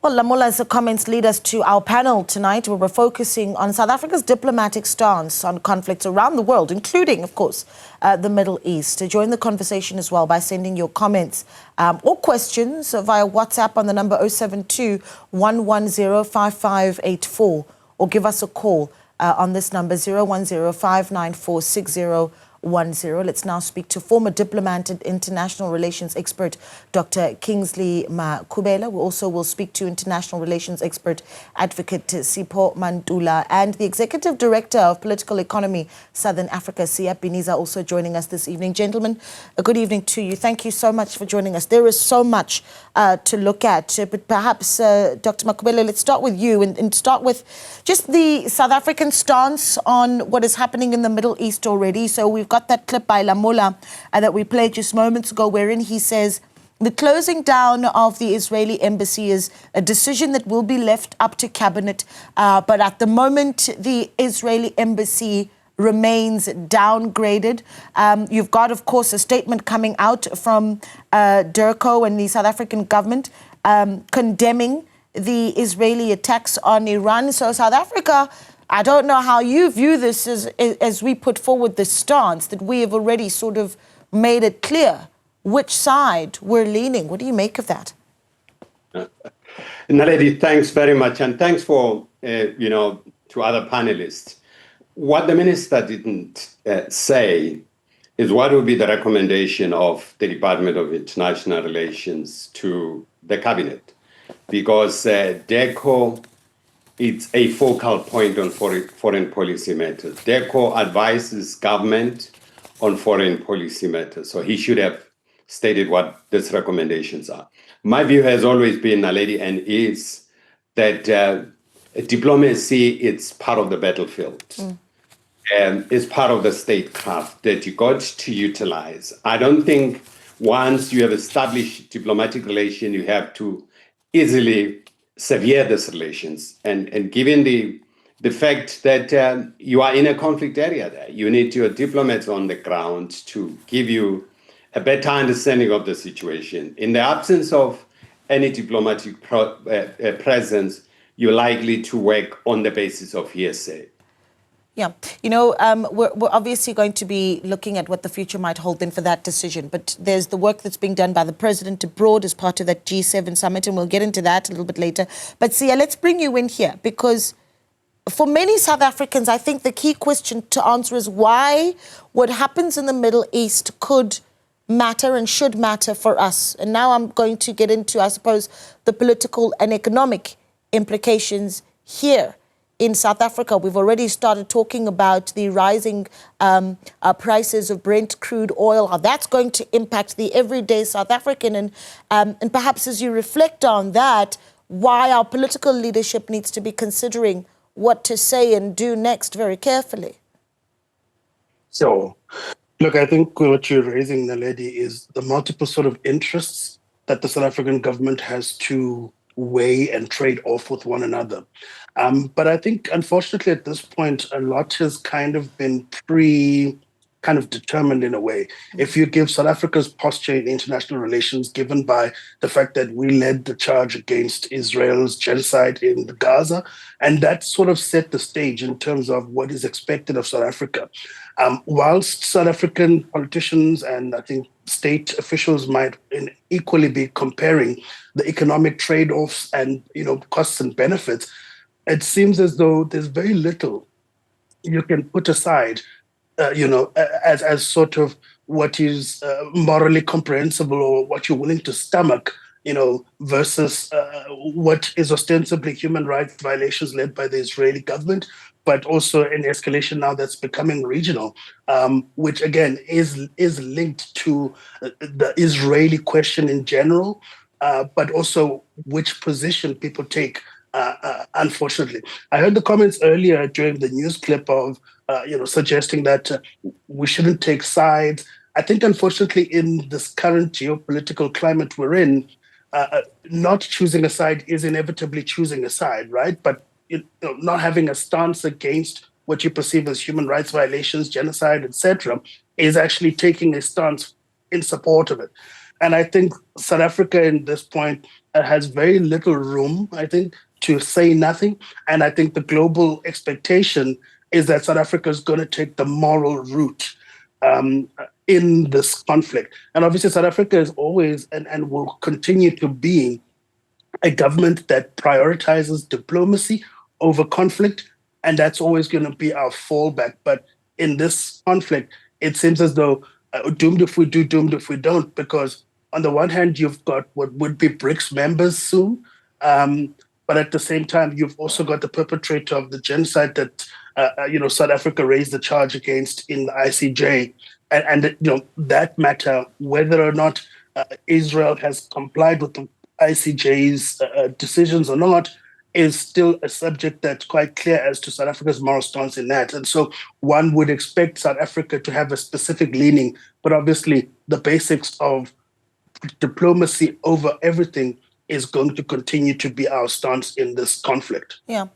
Well, Lamola's comments lead us to our panel tonight, where we're focusing on South Africa's diplomatic stance on conflicts around the world, including, of course, the Middle East. To join the conversation as well by sending your comments or questions via WhatsApp on the number 072-110-5584, or give us a call on this number 010-594-6010. Let's now speak to former diplomat and international relations expert Dr. Kingsley Makhubela. We also will speak to international relations expert advocate Sipho Mantula and the executive director of political economy Southern Africa, Siya Biniza, also joining us this evening. Gentlemen, a good evening to you. Thank you so much for joining us. There is so much to look at, but perhaps Dr. Makhubela, let's start with you and start with just the South African stance on what is happening in the Middle East already. So we've got that clip by Lamola that we played just moments ago, wherein he says the closing down of the Israeli embassy is a decision that will be left up to cabinet. But at the moment, the Israeli embassy remains downgraded. You've got, of course, a statement coming out from Durko and the South African government condemning the Israeli attacks on Iran. So South Africa, I don't know how you view this as we put forward the stance that we have already sort of made it clear which side we're leaning. What do you make of that? Naledi, thanks very much. And thanks for, to other panelists. What the minister didn't say is what would be the recommendation of the Department of International Relations to the cabinet. Because DECO, it's a focal point on foreign policy matters. DECO advises government on foreign policy matters. So he should have stated what these recommendations are. My view has always been, Naledi, and is that diplomacy, it's part of the battlefield. It's part of the statecraft that you got to utilize. I don't think once you have established diplomatic relation, you have to easily sever these relations. And given the fact that you are in a conflict area there, you need your diplomats on the ground to give you a better understanding of the situation. In the absence of any diplomatic presence, you're likely to work on the basis of hearsay. Yeah, we're obviously going to be looking at what the future might hold then for that decision. But there's the work that's being done by the president abroad as part of that G7 summit, and we'll get into that a little bit later. But Siya, let's bring you in here, because for many South Africans, I think the key question to answer is why what happens in the Middle East could matter and should matter for us. And now I'm going to get into, I suppose, the political and economic implications here in South Africa. We've already started talking about the rising prices of Brent crude oil, how that's going to impact the everyday South African. And perhaps as you reflect on that, why our political leadership needs to be considering what to say and do next very carefully. So, look, I think what you're raising, Naledi, is the multiple sort of interests that the South African government has to weigh and trade off with one another. But I think, unfortunately, at this point, a lot has kind of been determined in a way. If you give South Africa's posture in international relations, given by the fact that we led the charge against Israel's genocide in Gaza, and that sort of set the stage in terms of what is expected of South Africa. Whilst South African politicians and I think state officials might equally be comparing the economic trade-offs and costs and benefits, it seems as though there's very little you can put aside as sort of what is morally comprehensible or what you're willing to stomach, versus what is ostensibly human rights violations led by the Israeli government, but also an escalation now that's becoming regional, which again is linked to the Israeli question in general, but also which position people take. Unfortunately, I heard the comments earlier during the news clip of suggesting that we shouldn't take sides. I think, unfortunately, in this current geopolitical climate we're in, not choosing a side is inevitably choosing a side, right? But not having a stance against what you perceive as human rights violations, genocide, etc., is actually taking a stance in support of it. And I think South Africa, in this point, has very little room, I think, to say nothing. And I think the global expectation is that South Africa is going to take the moral route in this conflict. And obviously, South Africa is always and will continue to be a government that prioritizes diplomacy over conflict. And that's always going to be our fallback. But in this conflict, it seems as though doomed if we do, doomed if we don't, because on the one hand, you've got what would be BRICS members soon. But at the same time, you've also got the perpetrator of the genocide that South Africa raised the charge against in the ICJ, and that matter, whether or not Israel has complied with the ICJ's decisions or not, is still a subject that's quite clear as to South Africa's moral stance in that. And so one would expect South Africa to have a specific leaning, but obviously the basics of diplomacy over everything is going to continue to be our stance in this conflict. Yeah.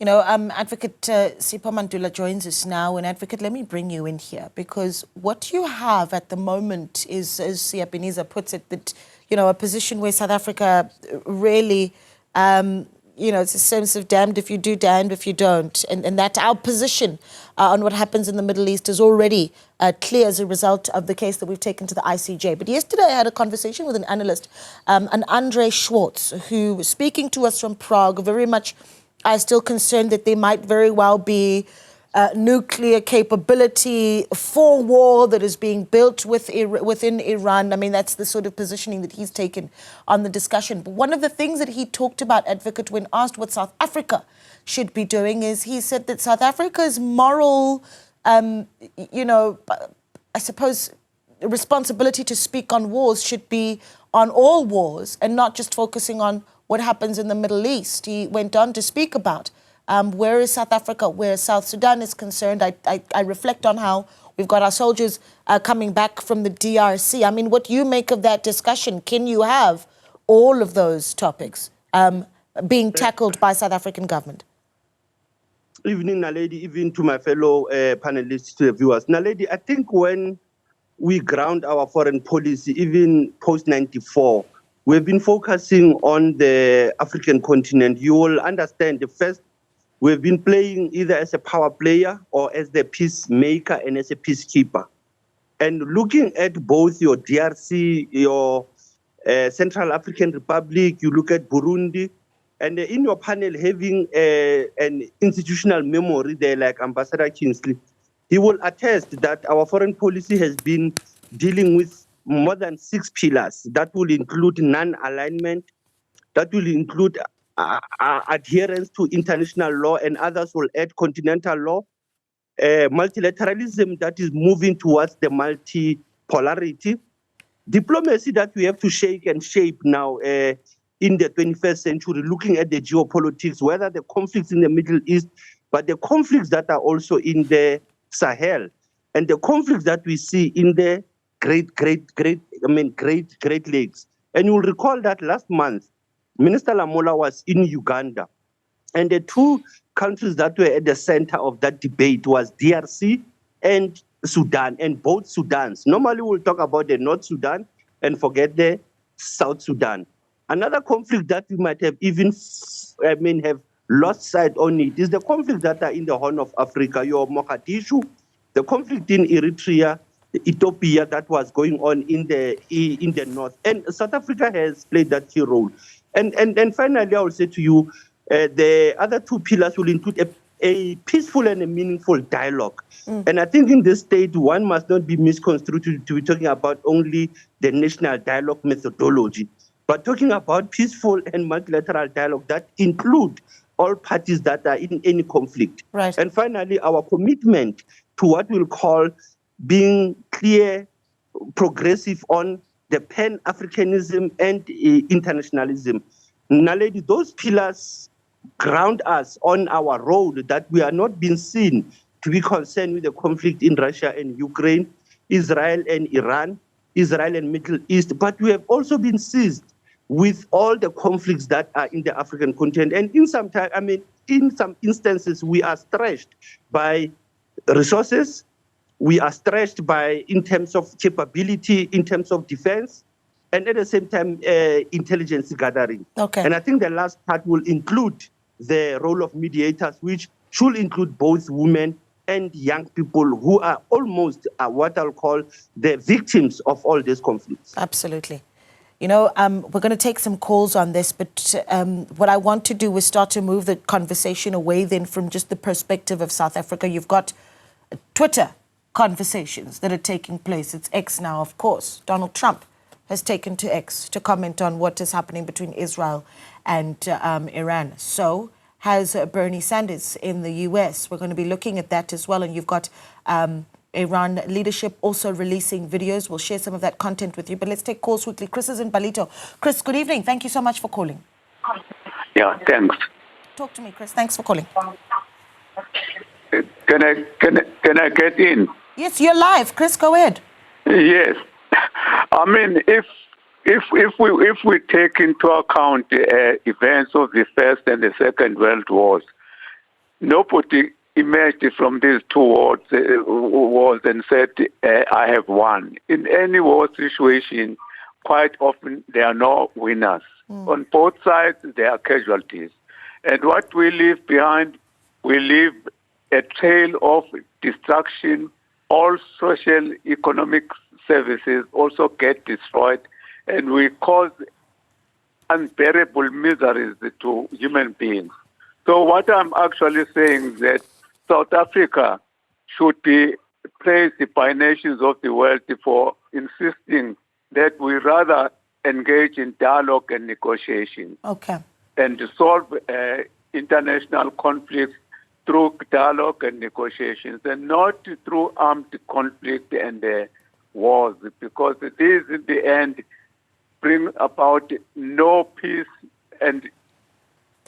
Advocate Sipho Mandula joins us now. And Advocate, let me bring you in here, because what you have at the moment is, as Siapiniza puts it, that, a position where South Africa really, it's a sense of damned if you do, damned if you don't. And that our position on what happens in the Middle East is already clear as a result of the case that we've taken to the ICJ. But yesterday I had a conversation with an analyst, an Andre Schwartz, who was speaking to us from Prague, very much still concerned that there might very well be nuclear capability for war that is being built within Iran. I mean, that's the sort of positioning that he's taken on the discussion. But one of the things that he talked about, Advocate, when asked what South Africa should be doing, is he said that South Africa's moral, I suppose, responsibility to speak on wars should be on all wars and not just focusing on what happens in the Middle East. He went on to speak about where is South Africa, where South Sudan is concerned. I reflect on how we've got our soldiers coming back from the DRC. I mean, what you make of that discussion? Can you have all of those topics being tackled by South African government? Evening, Naledi, even to my fellow panelists, to the viewers. Naledi, I think when we ground our foreign policy, even post-94, we've been focusing on the African continent. You will understand the first, we've been playing either as a power player or as the peacemaker and as a peacekeeper. And looking at both your DRC, your Central African Republic, you look at Burundi, and in your panel having an institutional memory there like Ambassador Kingsley, he will attest that our foreign policy has been dealing with more than 6 pillars. That will include non-alignment, that will include adherence to international law, and others will add continental law, multilateralism that is moving towards the multipolarity, diplomacy that we have to shake and shape now in the 21st century, looking at the geopolitics, whether the conflicts in the Middle East, but the conflicts that are also in the Sahel, and the conflicts that we see in the Great Lakes. And you'll recall that last month, Minister Lamola was in Uganda, and the two countries that were at the center of that debate was DRC and Sudan, and both Sudans. Normally we'll talk about the North Sudan and forget the South Sudan. Another conflict that we might have even, have lost sight on it is the conflict that are in the Horn of Africa, your Mogadishu, the conflict in Eritrea, Ethiopia that was going on in the north. And South Africa has played that key role. And finally, I will say to you, the other two pillars will include a peaceful and a meaningful dialogue. And I think in this state, one must not be misconstrued to be talking about only the national dialogue methodology, but talking about peaceful and multilateral dialogue that include all parties that are in any conflict. Right. And finally, our commitment to what we'll call being clear, progressive on the Pan-Africanism and internationalism. Naledi, those pillars ground us on our road that we are not being seen to be concerned with the conflict in Russia and Ukraine, Israel and Iran, Israel and Middle East, but we have also been seized with all the conflicts that are in the African continent. And in some instances, we are stretched by resources, we are stretched by, in terms of capability, in terms of defense, and at the same time, intelligence gathering. Okay. And I think the last part will include the role of mediators, which should include both women and young people who are almost what I'll call the victims of all these conflicts. Absolutely. You know, we're going to take some calls on this, but what I want to do is start to move the conversation away then from just the perspective of South Africa. You've got Twitter conversations that are taking place. It's X now, of course. Donald Trump has taken to X to comment on what is happening between Israel and Iran. So has Bernie Sanders in the US. We're going to be looking at that as well. And you've got Iran leadership also releasing videos. We'll share some of that content with you. But let's take calls quickly. Chris is in Balito. Chris, good evening. Thank you so much for calling. Yeah, thanks. Talk to me, Chris. Thanks for calling. Can I get in? Yes, you're live. Chris, go ahead. Yes. I mean, if we take into account the events of the First and the Second World Wars, nobody emerged from these two wars and said, I have won. In any war situation, quite often there are no winners. On both sides, there are casualties. And what we leave behind, we leave a trail of destruction. All social economic services also get destroyed, and we cause unbearable miseries to human beings. So what I'm actually saying is that South Africa should be praised by nations of the world for insisting that we rather engage in dialogue and negotiation. Okay. And to solve international conflicts through dialogue and negotiations, and not through armed conflict and wars, because these, in the end, bring about no peace, and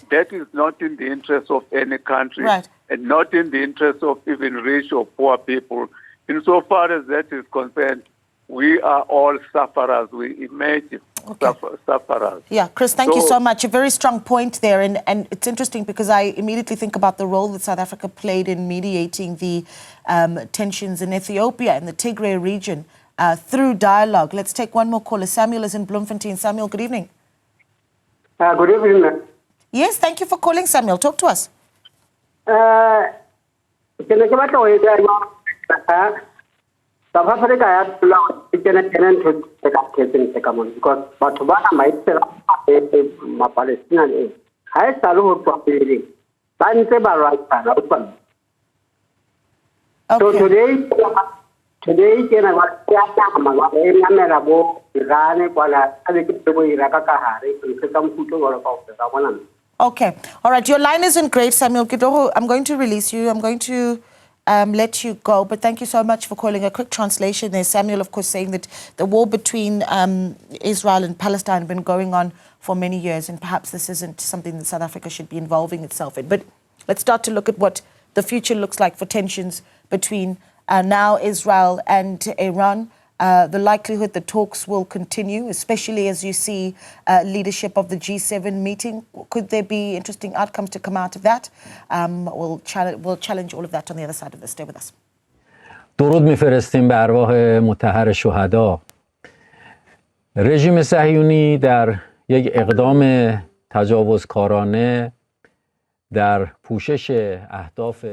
that is not in the interest of any country, right, and not in the interest of even rich or poor people. Insofar as that is concerned, we are all sufferers. We emerge sufferers. Yeah, Chris, thank you so much. A very strong point there. And it's interesting because I immediately think about the role that South Africa played in mediating the tensions in Ethiopia and the Tigray region through dialogue. Let's take one more caller. Samuel is in Bloemfontein. Samuel, good evening. Good evening. Yes, thank you for calling, Samuel. Talk to us. South Africa has tenant to take up cases because Batubana might sell my Palestinian. I salute for building. So today, can I okay. All right. Your line isn't great, Samuel Kidoho. I'm going to release you. I'm going to let you go. But thank you so much for calling. A quick translation there. Samuel, of course, saying that the war between Israel and Palestine has been going on for many years, and perhaps this isn't something that South Africa should be involving itself in. But let's start to look at what the future looks like for tensions between now Israel and Iran. The likelihood that talks will continue, especially as you see leadership of the G7 meeting. Could there be interesting outcomes to come out of that? We'll challenge all of that on the other side of this. Stay with us. درود میفرستیم به ارواح مطهر شهدا. رژیم صهیونی در یک اقدام تجاوزکارانه در پوشش اهداف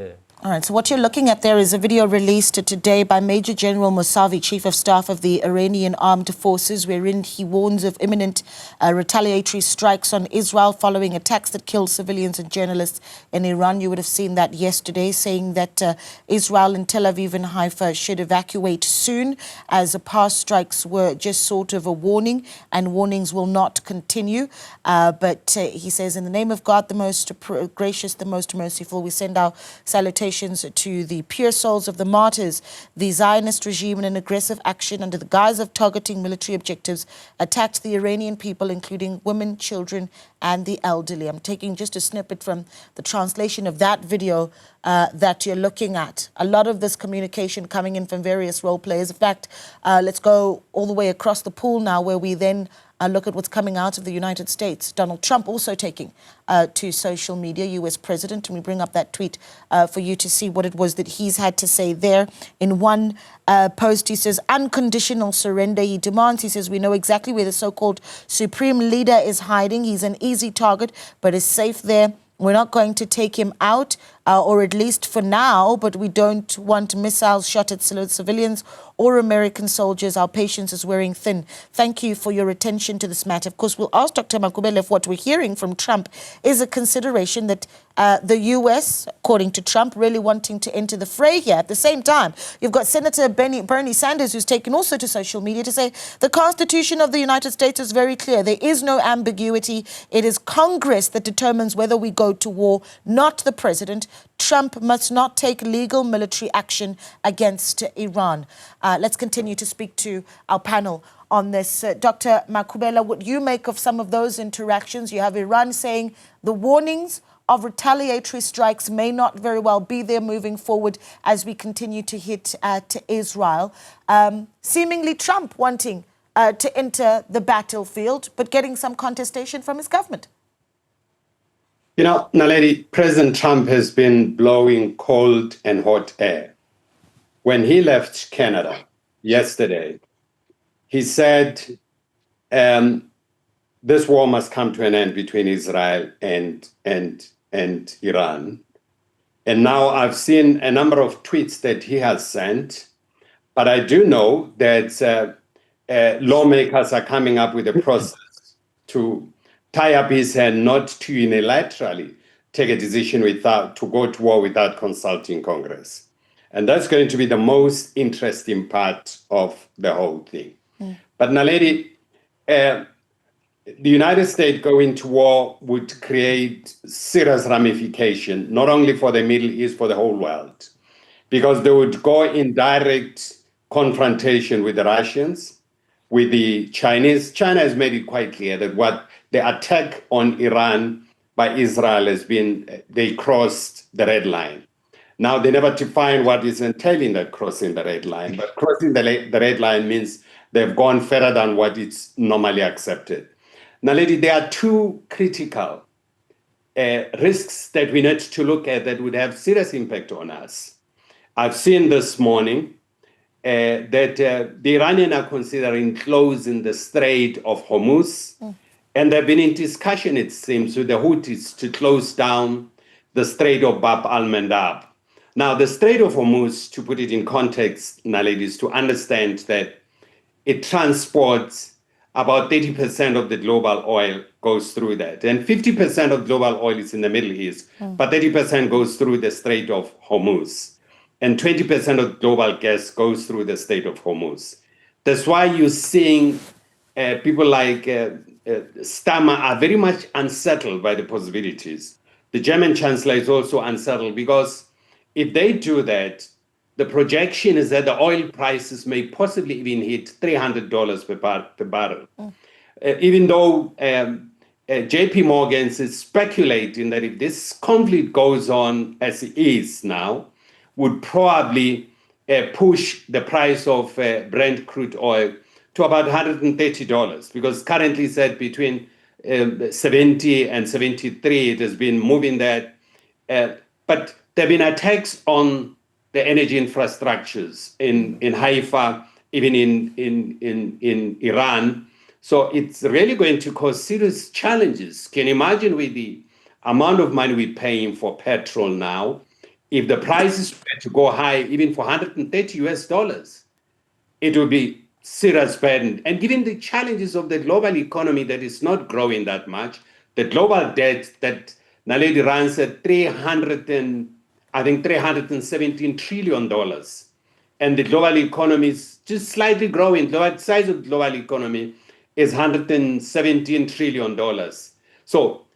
All right, so what you're looking at there is a video released today by Major General Mousavi, Chief of Staff of the Iranian Armed Forces, wherein he warns of imminent retaliatory strikes on Israel following attacks that killed civilians and journalists in Iran. You would have seen that yesterday, saying that Israel and Tel Aviv and Haifa should evacuate soon, as past strikes were just sort of a warning, and warnings will not continue. But he says, in the name of God, the most gracious, the most merciful, we send our salutations to the pure souls of the martyrs. The Zionist regime, in an aggressive action under the guise of targeting military objectives, attacked the Iranian people, including women, children, and the elderly. I'm taking just a snippet from the translation of that video that you're looking at. A lot of this communication coming in from various role players. In fact, let's go all the way across the pool now, where we then look at what's coming out of the United States. Donald Trump also taking to social media, U.S. President, and we bring up that tweet for you to see what it was that he's had to say there. In one post, he says, unconditional surrender he demands. He says, we know exactly where the so-called supreme leader is hiding. He's an easy target, but is safe there. We're not going to take him out, or at least for now, but we don't want missiles shot at civilians or American soldiers. Our patience is wearing thin. Thank you for your attention to this matter. Of course, we'll ask Dr. Makubela if what we're hearing from Trump is a consideration that the U.S., according to Trump, really wanting to enter the fray here. At the same time, you've got Senator Bernie Sanders, who's taken also to social media to say the Constitution of the United States is very clear. There is no ambiguity. It is Congress that determines whether we go to war, not the president. Trump must not take legal military action against Iran. Let's continue to speak to our panel on this. Dr. Makubela, what you make of some of those interactions? You have Iran saying the warnings of retaliatory strikes may not very well be there moving forward as we continue to hit at Israel. Seemingly Trump wanting to enter the battlefield, but getting some contestation from his government. You know, Naledi, President Trump has been blowing cold and hot air. When he left Canada yesterday, he said this war must come to an end between Israel and Iran. And now I've seen a number of tweets that he has sent, but I do know that lawmakers are coming up with a process to tie up his hand, not to unilaterally take a decision to go to war without consulting Congress. And that's going to be the most interesting part of the whole thing. But Naledi, the United States going to war would create serious ramification, not only for the Middle East, for the whole world, because they would go in direct confrontation with the Russians, with the Chinese. China has made it quite clear that what the attack on Iran by Israel has been, they crossed the red line. Now, they never define what is entailing that crossing the red line, but crossing the red line means they've gone further than what is normally accepted. Now, lady, there are two critical risks that we need to look at that would have serious impact on us. I've seen this morning that the Iranians are considering closing the Strait of Hormuz. And they've been in discussion, it seems, with the Houthis to close down the Strait of Bab al-Mandab. Now, the Strait of Hormuz, to put it in context, ladies, to understand that it transports about 30% of the global oil goes through that. And 50% of global oil is in the Middle East, but 30% goes through the Strait of Hormuz. And 20% of global gas goes through the Strait of Hormuz. That's why you're seeing people like Stammer are very much unsettled by the possibilities. The German Chancellor is also unsettled because if they do that, the projection is that the oil prices may possibly even hit $300 per barrel. Even though JP Morgan is speculating that if this conflict goes on as it is now, would probably push the price of Brent crude oil to about $130, because currently it's at between 70 and 73. It has been moving that. But there have been attacks on the energy infrastructures in Haifa, even in Iran. So it's really going to cause serious challenges. Can you imagine with the amount of money we're paying for petrol now, if the prices were to go high, even for $130, it would be serious burden. And given the challenges of the global economy that is not growing that much, the global debt that Naledi runs at $317 trillion, and the global economy is just slightly growing. The size of the global economy is $117 trillion. So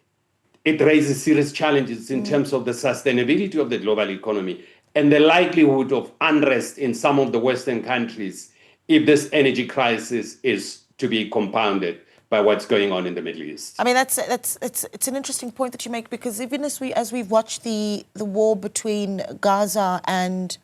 it raises serious challenges in terms of the sustainability of the global economy and the likelihood of unrest in some of the Western countries if this energy crisis is to be compounded by what's going on in the Middle East. I mean, it's an interesting point that you make, because even as we've watched the war between Gaza and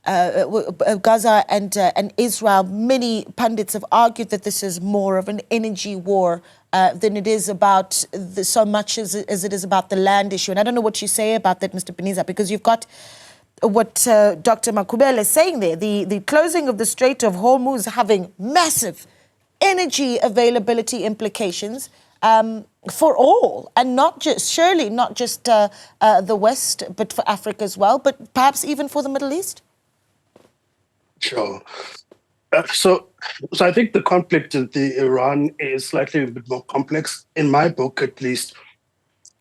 Gaza and Israel, many pundits have argued that this is more of an energy war than it is about so much as it is about the land issue. And I don't know what you say about that, Mr. Peniza, because you've got what Dr. Makubela is saying there, the closing of the Strait of Hormuz having massive energy availability implications for all, and not just, surely not just the West, but for Africa as well, but perhaps even for the Middle East? Sure. So I think the conflict in Iran is slightly a bit more complex. In my book, at least,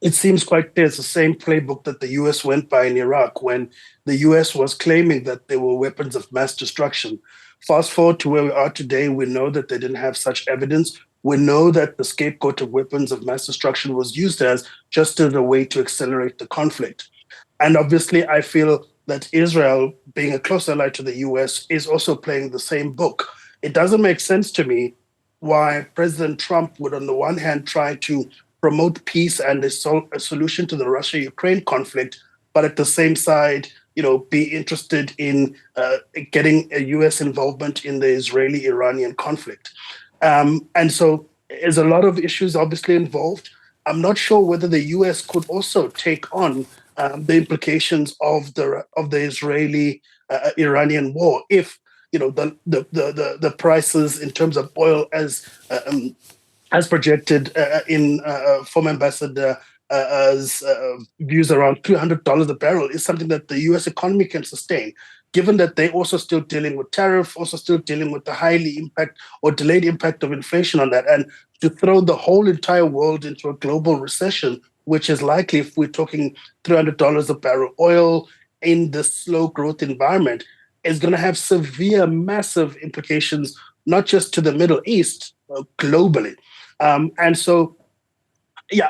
it seems quite clear it's the same playbook that the US went by in Iraq when the US was claiming that they were weapons of mass destruction. Fast forward to where we are today, we know that they didn't have such evidence. We know that the scapegoat of weapons of mass destruction was used just as a way to accelerate the conflict. And obviously, I feel that Israel, being a close ally to the US, is also playing the same book. It doesn't make sense to me why President Trump would, on the one hand, try to promote peace and a solution to the Russia-Ukraine conflict, but at the same side, be interested in getting a US involvement in the Israeli-Iranian conflict. And so there's a lot of issues obviously involved. I'm not sure whether the US could also take on the implications of the Israeli-Iranian war if the prices in terms of oil as projected in former Ambassador views around $200 a barrel is something that the U.S. economy can sustain, given that they're also still dealing with tariff, also still dealing with the highly impact or delayed impact of inflation on that. And to throw the whole entire world into a global recession, which is likely if we're talking $300 a barrel oil in this slow growth environment, is going to have severe, massive implications, not just to the Middle East, globally. And so,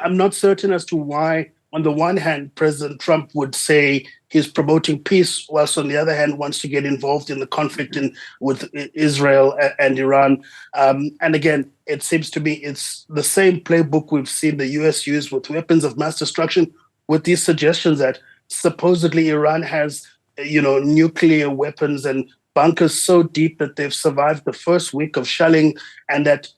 I'm not certain as to why, on the one hand, President Trump would say he's promoting peace, whilst on the other hand wants to get involved in the conflict with Israel and Iran. And again, it seems to me it's the same playbook we've seen the US use with weapons of mass destruction, with these suggestions that supposedly Iran has, nuclear weapons and bunkers so deep that they've survived the first week of shelling, and that,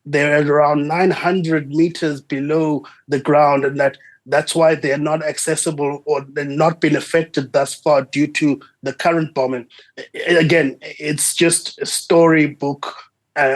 they're at around 900 meters below the ground, and that's why they're not accessible or they're not been affected thus far due to the current bombing. Again, it's just a storybook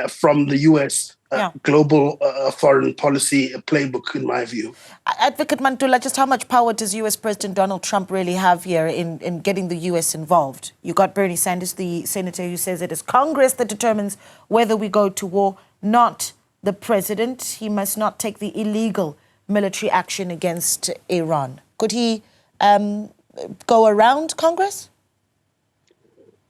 from the US global foreign policy playbook, in my view. Advocate Mantula, just how much power does US President Donald Trump really have here in getting the US involved? You got Bernie Sanders, the senator, who says it is Congress that determines whether we go to war, not the president. He must not take the illegal military action against Iran. Could he go around Congress?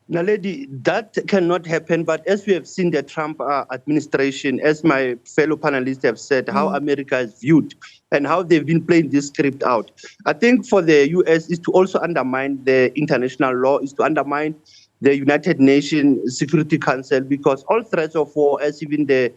Naledi, that cannot happen. But as we have seen the Trump administration, as my fellow panelists have said, how America is viewed and how they've been playing this script out. I think for the US is to also undermine the international law, is to undermine the United Nations Security Council, because all threats of war, as even the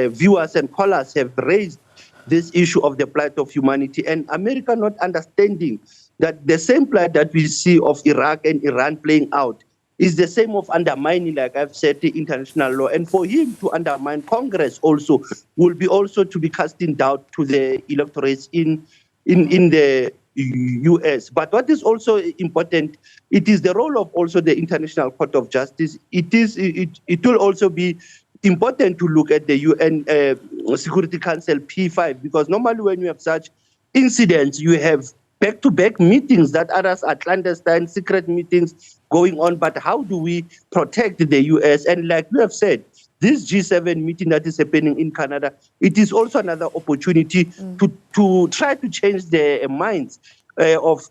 viewers and callers have raised this issue of the plight of humanity, and America not understanding that the same plight that we see of Iraq and Iran playing out is the same of undermining, like I've said, the international law. And for him to undermine Congress also will be also to be casting doubt to the electorates in the US. But what is also important, it is the role of also the International Court of Justice. It will also be important to look at the UN Security Council P5, because normally when you have such incidents, you have back-to-back meetings that others are clandestine, secret meetings going on. But how do we protect the US? And like you have said, this G7 meeting that is happening in Canada, it is also another opportunity to try to change the minds of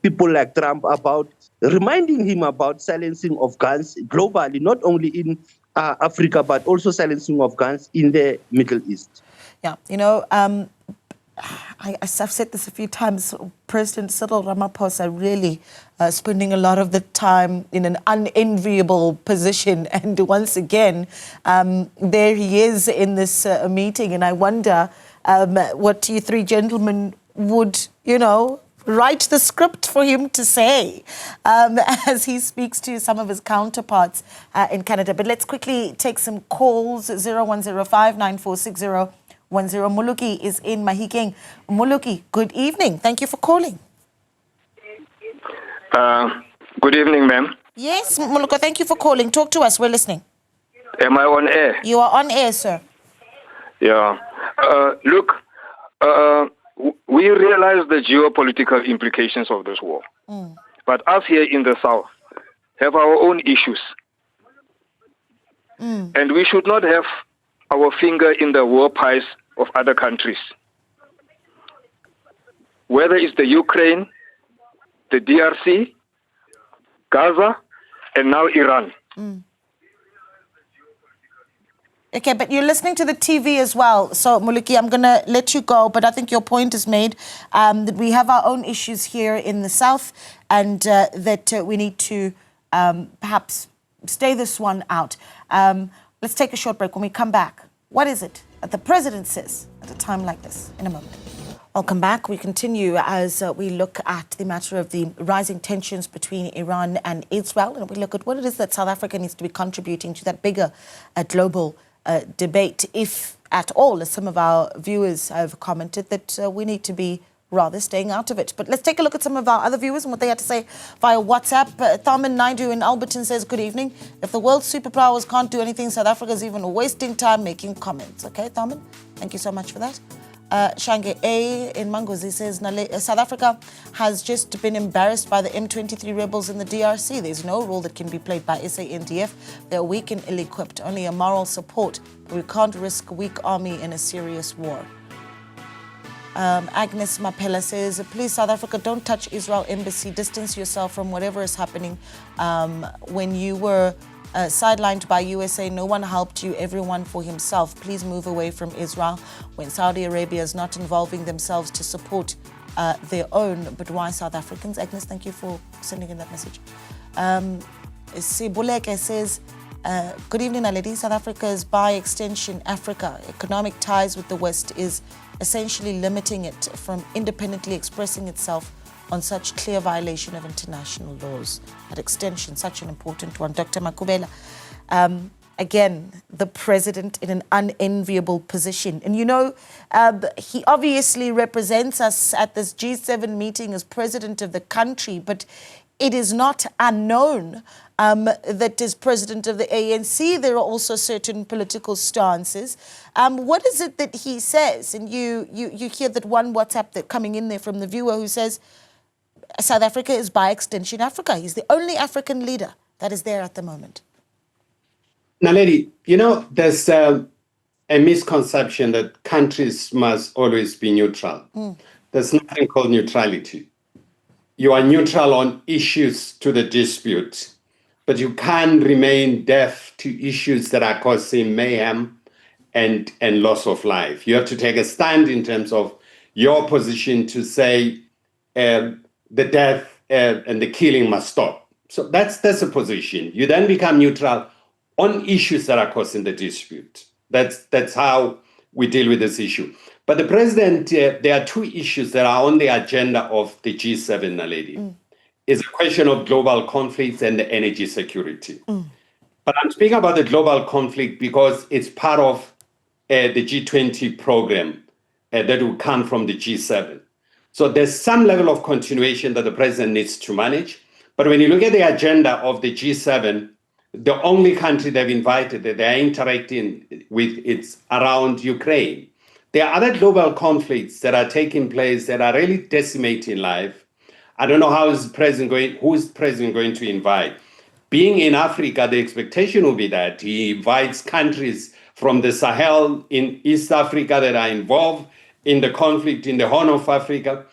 people like Trump about reminding him about silencing of guns globally, not only in Africa, but also silencing of guns in the Middle East. Yeah, I've said this a few times, President Cyril Ramaphosa really spending a lot of the time in an unenviable position. And once again, there he is in this meeting. And I wonder what you three gentlemen would, write the script for him to say as he speaks to some of his counterparts in Canada. But let's quickly take some calls. 0105 9460 10. Muluki is in Mahikeng. Muluki, good evening. Thank you for calling. Good evening, ma'am. Yes, Muluka, thank you for calling. Talk to us. We're listening. Am I on air? You are on air, sir. Yeah. Look, we realize the geopolitical implications of this war. But us here in the South have our own issues. And we should not have our finger in the war pies of other countries. Whether it's the Ukraine, the DRC, Gaza, and now Iran. Okay, but you're listening to the TV as well. So, Muluki, I'm going to let you go, but I think your point is made that we have our own issues here in the South and that we need to perhaps stay this one out. Let's take a short break. When we come back, what is it that the president says at a time like this? In a moment. Welcome back. We continue as we look at the matter of the rising tensions between Iran and Israel, and we look at what it is that South Africa needs to be contributing to that bigger global debate, if at all, as some of our viewers have commented, that we need to be rather staying out of it. But let's take a look at some of our other viewers and what they had to say via WhatsApp. Tharman Naidu in Alberton says, good evening. If the world's superpowers can't do anything, South Africa is even wasting time making comments. Okay, Tharman, thank you so much for that. Shange A in Mangozi says, South Africa has just been embarrassed by the M23 rebels in the DRC. There's no role that can be played by SANDF. They're weak and ill-equipped, only a moral support. But we can't risk a weak army in a serious war. Agnes Mapela says, please, South Africa, don't touch Israel embassy. Distance yourself from whatever is happening. When you were sidelined by USA, no one helped you, everyone for himself. Please move away from Israel. When Saudi Arabia is not involving themselves to support their own, but why South Africans? Agnes, thank you for sending in that message. Sibuleke says, good evening, Naledi. South Africa is, by extension, Africa. Economic ties with the West is essentially limiting it from independently expressing itself on such clear violation of international laws. At extension, such an important one. Dr. Makubela, again, the president in an unenviable position. And you know, he obviously represents us at this G7 meeting as president of the country, but it is not unknown that as president of the ANC, there are also certain political stances. What is it that he says? And you hear that one WhatsApp that coming in there from the viewer who says, South Africa is by extension Africa. He's the only African leader that is there at the moment. Naledi, you know, there's a misconception that countries must always be neutral. There's nothing called neutrality. You are neutral on issues to the dispute, but you can't remain deaf to issues that are causing mayhem and loss of life. You have to take a stand in terms of your position to say the death and the killing must stop. So that's a position. You then become neutral on issues that are causing the dispute. That's how we deal with this issue. But the president, there are two issues that are on the agenda of the G7, Naledi. It's a question of global conflicts and the energy security. But I'm speaking about the global conflict because it's part of the G20 program that will come from the G7. So there's some level of continuation that the president needs to manage. But when you look at the agenda of the G7, the only country they've invited that they're interacting with is around Ukraine. There are other global conflicts that are taking place that are really decimating life. I don't know who is the president going to invite. Being in Africa, the expectation will be that he invites countries from the Sahel in East Africa that are involved in the conflict in the Horn of Africa,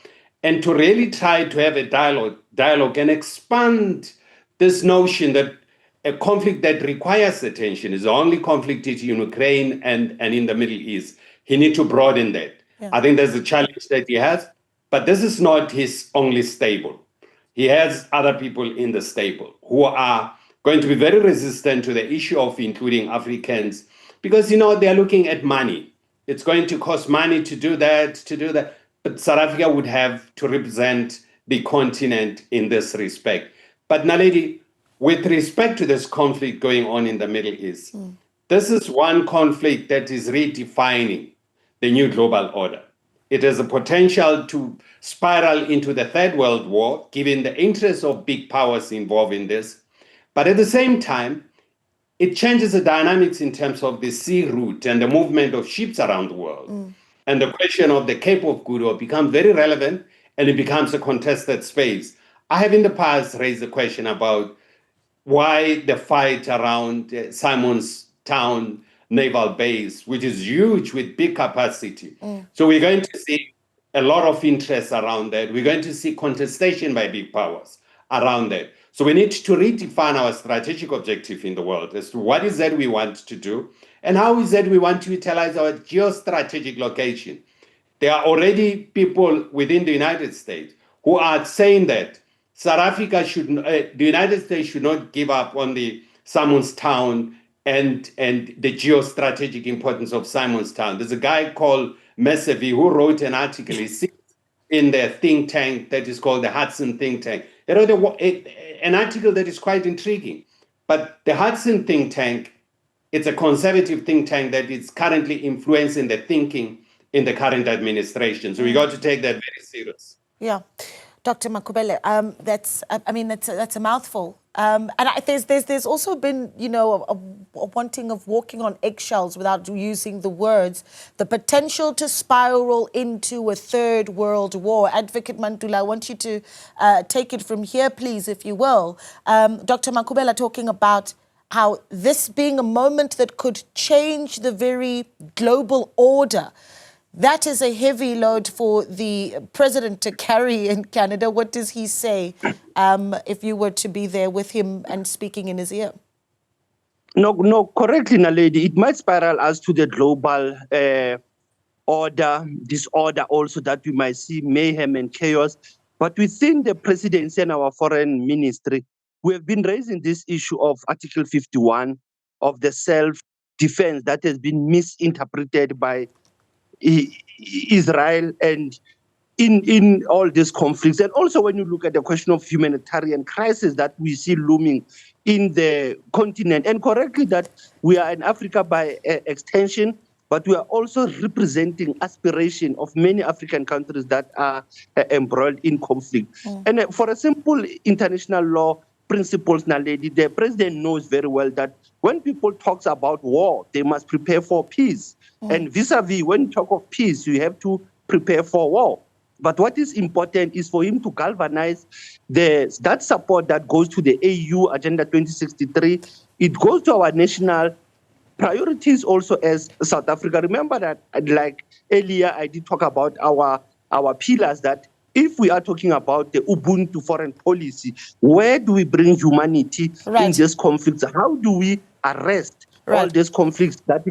and to really try to have a dialogue and expand this notion that a conflict that requires attention is the only conflict in Ukraine and in the Middle East. He needs to broaden that. Yeah. I think there's a challenge that he has, but this is not his only stable. He has other people in the stable who are going to be very resistant to the issue of including Africans because, you know, they're looking at money. It's going to cost money to do that. South Africa would have to represent the continent in this respect. But Naledi, with respect to this conflict going on in the Middle East, this is one conflict that is redefining the new global order. It has a potential to spiral into the Third World War, given the interests of big powers involved in this. But at the same time, it changes the dynamics in terms of the sea route and the movement of ships around the world. And the question of the Cape of Good Hope becomes very relevant, and it becomes a contested space. I have in the past raised the question about why the fight around Simon's Town naval base, which is huge with big capacity. So we're going to see a lot of interest around that. We're going to see contestation by big powers around that. So we need to redefine our strategic objective in the world as to what is that we want to do and how is that we want to utilize our geostrategic location. There are already people within the United States who are saying that South Africa the United States should not give up on the Simon's Town and the geostrategic importance of Simon's Town. There's a guy called Mesevi who wrote an article. He's in the think tank that is called the Hudson think tank. He wrote an article that is quite intriguing. But the Hudson think tank, it's a conservative think tank that is currently influencing the thinking in the current administration. So we got to take that very serious. Yeah. Dr. Makubele, that's a mouthful. And there's also been, a wanting of walking on eggshells without using the words, the potential to spiral into a third world war. Advocate Mantula, I want you to take it from here, please, if you will. Dr. Makubele talking about how this being a moment that could change the very global order. That is a heavy load for the president to carry in Canada. What does he say if you were to be there with him and speaking in his ear? No, correctly, Naledi. It might spiral us to the global disorder also that we might see mayhem and chaos. But within the presidency and our foreign ministry, we have been raising this issue of Article 51 of the self-defense that has been misinterpreted by Israel and in all these conflicts. And also when you look at the question of humanitarian crisis that we see looming in the continent, and correctly that we are in Africa by extension, but we are also representing aspiration of many African countries that are embroiled in conflict. And for a simple international law principles, Naledi, the president knows very well that when people talk about war, they must prepare for peace. And vis-a-vis, when you talk of peace, you have to prepare for war. But what is important is for him to galvanize that support that goes to the AU Agenda 2063. It goes to our national priorities also as South Africa. Remember that, like earlier, I did talk about our pillars, that if we are talking about the Ubuntu foreign policy, where do we bring humanity in these conflicts? How do we arrest all these conflicts that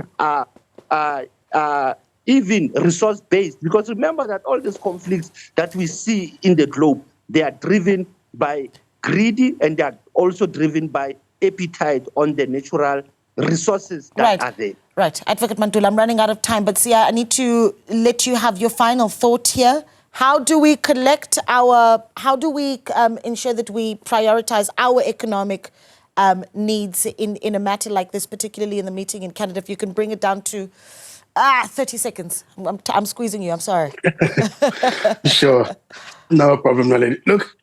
are even resource-based? Because remember that all these conflicts that we see in the globe, they are driven by greedy and they are also driven by appetite on the natural resources that are there. Right. Advocate Mantula, I'm running out of time, but Sia, I need to let you have your final thought here. How do we how do we ensure that we prioritize our economic needs in a matter like this, particularly in the meeting in Canada? If you can bring it down to 30 seconds. I'm squeezing you. I'm sorry. Sure. No problem, Naledi. Look,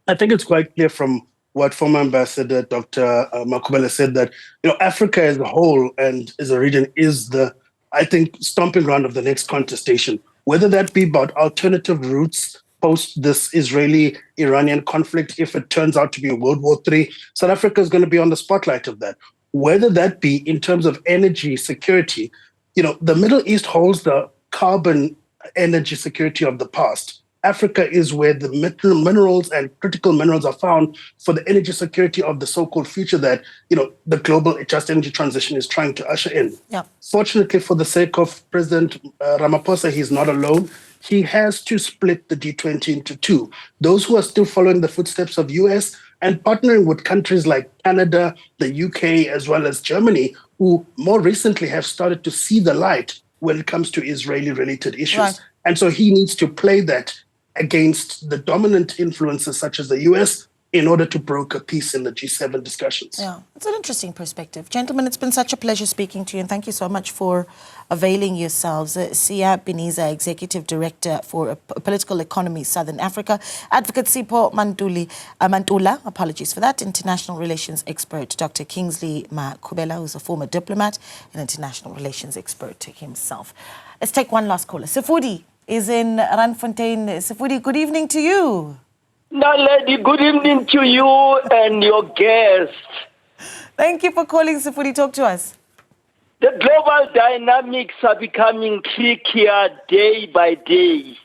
I think it's quite clear from what former Ambassador Dr. Makubele said that, Africa as a whole and as a region is the, I think, stomping ground of the next contestation, whether that be about alternative routes post this Israeli-Iranian conflict. If it turns out to be a World War III, South Africa is going to be on the spotlight of that. Whether that be in terms of energy security, the Middle East holds the carbon energy security of the past. Africa is where the minerals and critical minerals are found for the energy security of the so-called future that, the global just energy transition is trying to usher in. Yeah. Fortunately, for the sake of President Ramaphosa, he's not alone. He has to split the G20 into two. Those who are still following the footsteps of US and partnering with countries like Canada, the UK, as well as Germany, who more recently have started to see the light when it comes to Israeli-related issues. And so he needs to play that against the dominant influences such as the US in order to broker peace in the G7 discussions. Yeah, it's an interesting perspective. Gentlemen, it's been such a pleasure speaking to you, and thank you so much for availing yourselves. Sia Beniza, Executive Director for Political Economy, Southern Africa. Advocate Sipho Mantula, apologies for that, International Relations Expert, Dr. Kingsley Makhubela, who's a former diplomat and international relations expert himself. Let's take one last caller. Sifudi is in Randfontein. Sifudi, good evening to you. Now, lady, good evening to you and your guests. Thank you for calling, Sifudi. Talk to us. The global dynamics are becoming trickier day by day.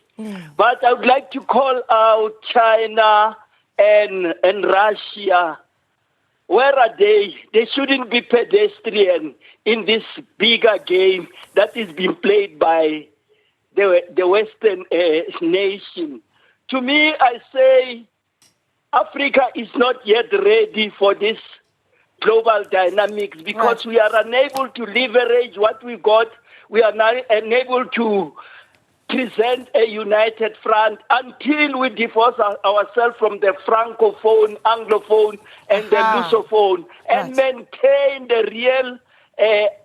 But I would like to call out China and Russia. Where are they? They shouldn't be pedestrian in this bigger game that is being played by the Western nation. To me, I say Africa is not yet ready for this global dynamics because we are unable to leverage what we got. We are not unable to present a united front until we divorce ourselves from the francophone, anglophone, and the lusophone and maintain the real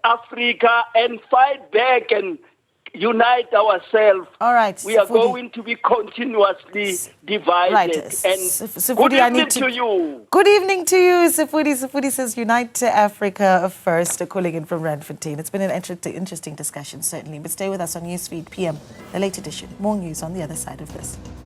Africa and fight back and unite ourselves. All right. We are going to be continuously divided. Right. And Sifudi, good evening to you. Good evening to you, Sifudi. Sifudi says unite Africa first, calling in from Randfontein. It's been an interesting discussion, certainly. But stay with us on Newsfeed PM, the late edition. More news on the other side of this.